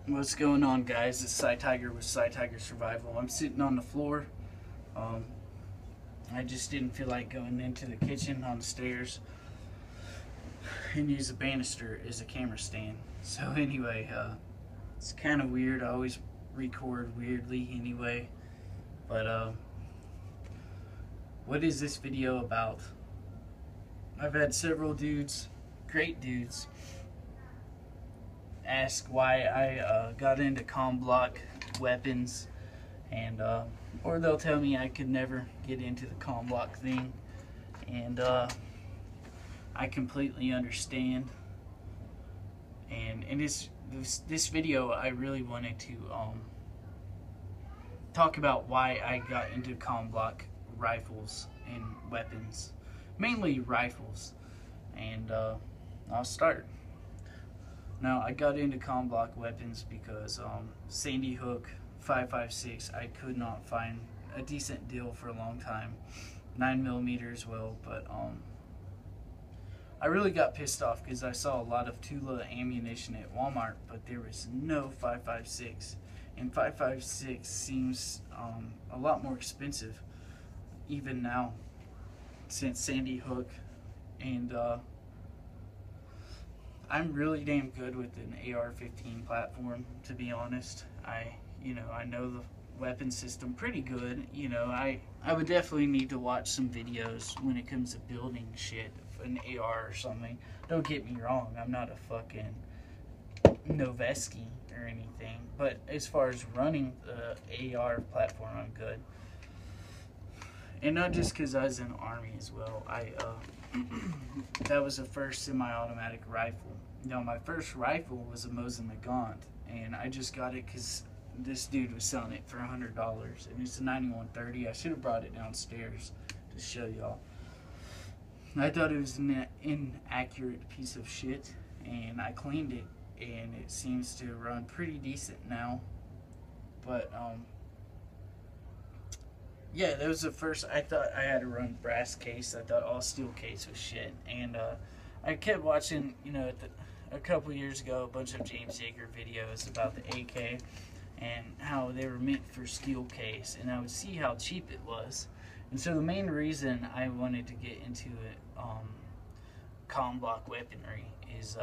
What's going on, guys? It's Cy Tiger with Cy Tiger Survival. I'm sitting on the floor. Um, I just didn't feel like going into the kitchen on the stairs and use a banister as a camera stand. So anyway, it's kind of weird. I always record weirdly anyway. But what is this video about? I've had several dudes, great dudes, ask why I got into Com-bloc weapons, and or they'll tell me I could never get into the Com-bloc thing, and I completely understand. And in this video, I really wanted to talk about why I got into Com-bloc rifles and weapons, mainly rifles, and I'll start. Now, I got into Com-bloc weapons because Sandy Hook 5.56, I could not find a decent deal for a long time. 9mm as well, but I really got pissed off because I saw a lot of Tula ammunition at Walmart, but there was no 5.56, and 5.56 seems a lot more expensive even now since Sandy Hook, and I'm really damn good with an AR-15 platform, to be honest. I know the weapon system pretty good. I would definitely need to watch some videos when it comes to building shit, an AR or something. Don't get me wrong, I'm not a fucking Noveski or anything, but as far as running the AR platform, I'm good. And not just because I was in the Army as well. That was the first semi-automatic rifle. My first rifle was a Mosin Nagant, and I just got it because this dude was selling it for $100, and it's a 9130. I should have brought it downstairs to show y'all. I thought it was an inaccurate piece of shit, and I cleaned it, and it seems to run pretty decent now. But yeah, that was the first. I thought I had to run brass case. I thought all steel case was shit, and I kept watching, a couple years ago, a bunch of James Yeager videos about the AK and how they were meant for steel case, and I would see how cheap it was. And so the main reason I wanted to get into it, Com-bloc weaponry, is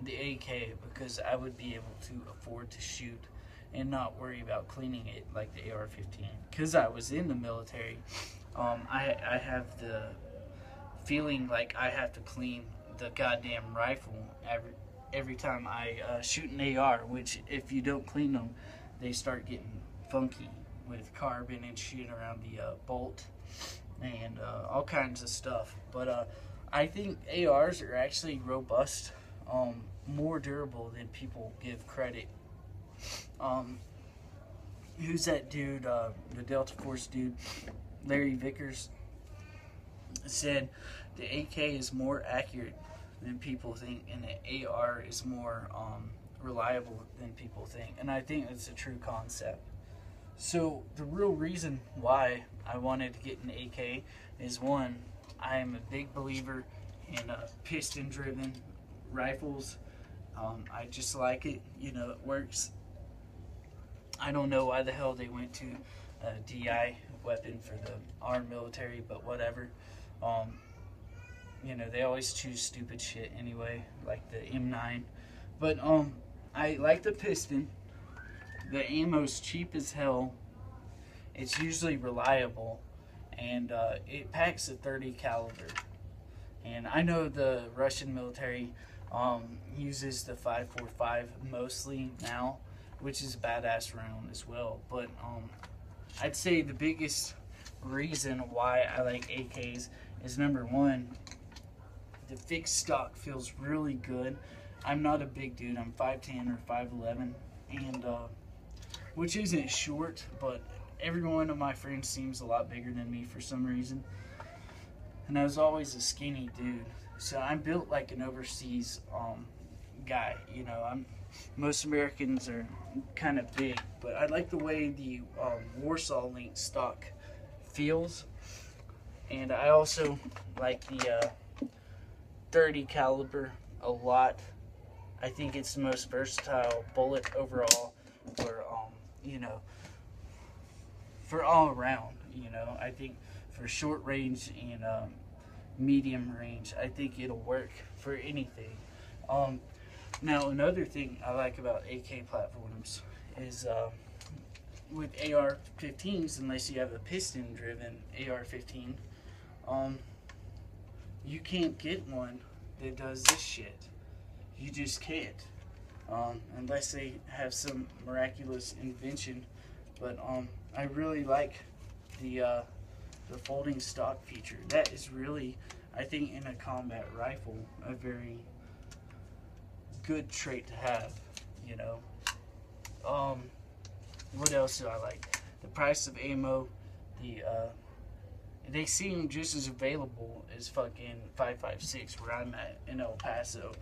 the AK, because I would be able to afford to shoot and not worry about cleaning it like the AR-15. Because I was in the military, I have the feeling like I have to clean the goddamn rifle every time I shoot an AR, which if you don't clean them, they start getting funky with carbon and shit around the bolt and all kinds of stuff. But I think ARs are actually robust, more durable than people give credit. Who's that dude, the Delta Force dude, Larry Vickers, said the AK is more accurate than people think, and the AR is more reliable than people think. And I think that's a true concept. So the real reason why I wanted to get an AK is, one, I am a big believer in piston-driven rifles. I just like it. It works. I don't know why the hell they went to a DI weapon for the armed military, but whatever. They always choose stupid shit anyway, like the M9. But I like the piston. The ammo's cheap as hell. It's usually reliable, and it packs a .30 caliber. And I know the Russian military uses the 5.45 mostly now, which is a badass round as well. But I'd say the biggest reason why I like AKs is, number one, the fixed stock feels really good. I'm not a big dude. I'm 5'10" or 5'11", and which isn't short, but every one of my friends seems a lot bigger than me for some reason. And I was always a skinny dude, so I'm built like an overseas guy. Most Americans are kind of big, but I like the way the Warsaw Link stock feels, and I also like the .30 caliber a lot. I think it's the most versatile bullet overall for, you know, for all around, you know. I think for short range and medium range, I think it'll work for anything. Now, another thing I like about AK platforms is with AR-15s, unless you have a piston-driven AR-15, you can't get one that does this shit. You just can't, unless they have some miraculous invention. But I really like the folding stock feature. That is really, I think, in a combat rifle, a very good trait to have. You know. What else do I like? The price of ammo. They seem just as available as fucking 5.56 where I'm at in El Paso.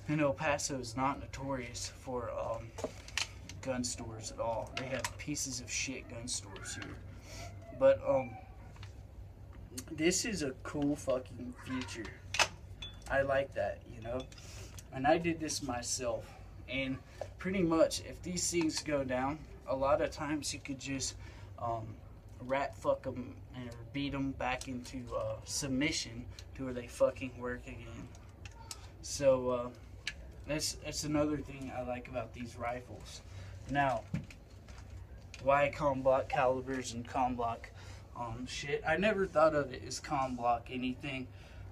And El Paso is not notorious for gun stores at all. They have pieces of shit gun stores here. But this is a cool fucking feature. I like that, you know. And I did this myself. And pretty much, if these things go down, a lot of times you could just rat fuck them and beat them back into submission to where they fucking work again. So that's another thing I like about these rifles. Now, why Com-bloc calibers and Com-bloc shit? I never thought of it as Com-bloc anything.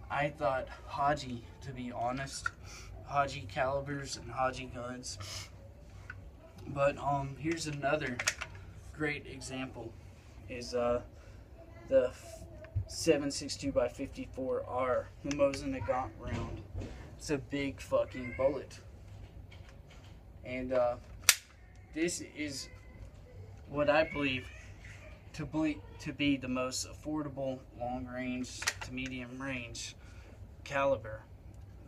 I thought Haji, to be honest. Haji calibers and Haji guns. But here's another great example is the 7.62x54R, the Mosin Nagant round. It's a big fucking bullet. And this is what I believe to be the most affordable long range to medium range caliber.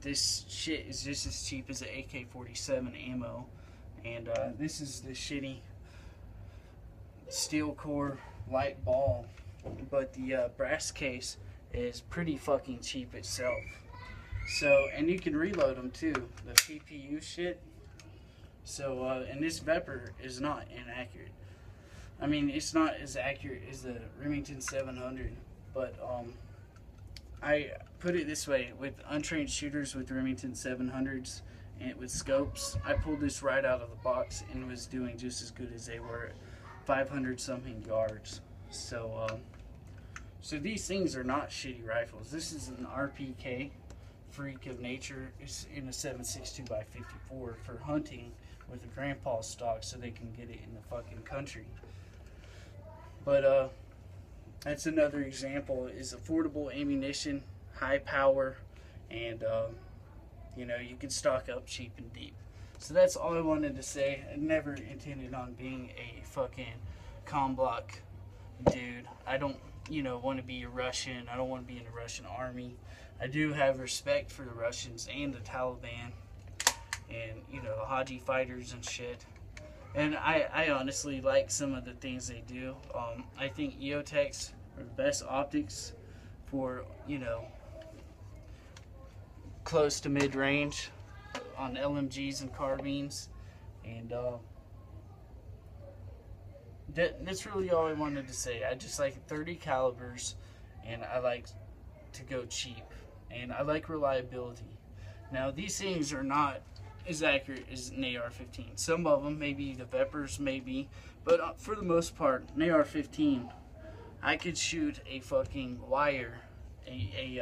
This shit is just as cheap as the AK-47 ammo, and this is the shitty steel core light ball, but the brass case is pretty fucking cheap itself. So, and you can reload them too, the PPU shit. So, and this Vepr is not inaccurate. I mean, it's not as accurate as the Remington 700, but I put it this way, with untrained shooters with Remington 700s and with scopes, I pulled this right out of the box and was doing just as good as they were at 500 something yards. So, so these things are not shitty rifles. This is an RPK, freak of nature. It's in a 7.62x54 for hunting with a grandpa stock so they can get it in the fucking country. But that's another example, is affordable ammunition, high power, and you know, you can stock up cheap and deep. So that's all I wanted to say. I never intended on being a fucking Com-bloc dude. I don't, you know, want to be a Russian. I don't want to be in the Russian army. I do have respect for the Russians and the Taliban and, you know, the Haji fighters and shit. And I honestly like some of the things they do. I think EOTechs are the best optics for, you know, close to mid-range on LMGs and carbines. And that's really all I wanted to say. I just like 30 calibers, and I like to go cheap, and I like reliability. Now, these things are not as accurate as an AR-15. Some of them, maybe the Veprs, maybe, but for the most part, an AR-15, I could shoot a fucking wire, a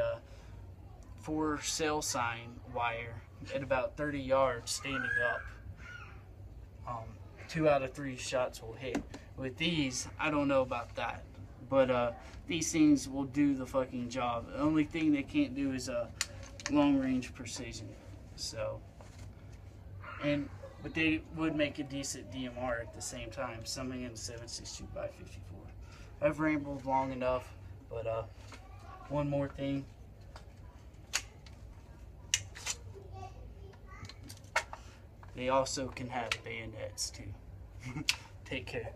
4 cell sign wire at about 30 yards standing up. 2 out of 3 shots will hit. With these, I don't know about that, but these things will do the fucking job. The only thing they can't do is long range precision. So, but they would make a decent DMR at the same time, something in the 7.62x54. I've rambled long enough, but one more thing. They also can have bayonets too. Take care.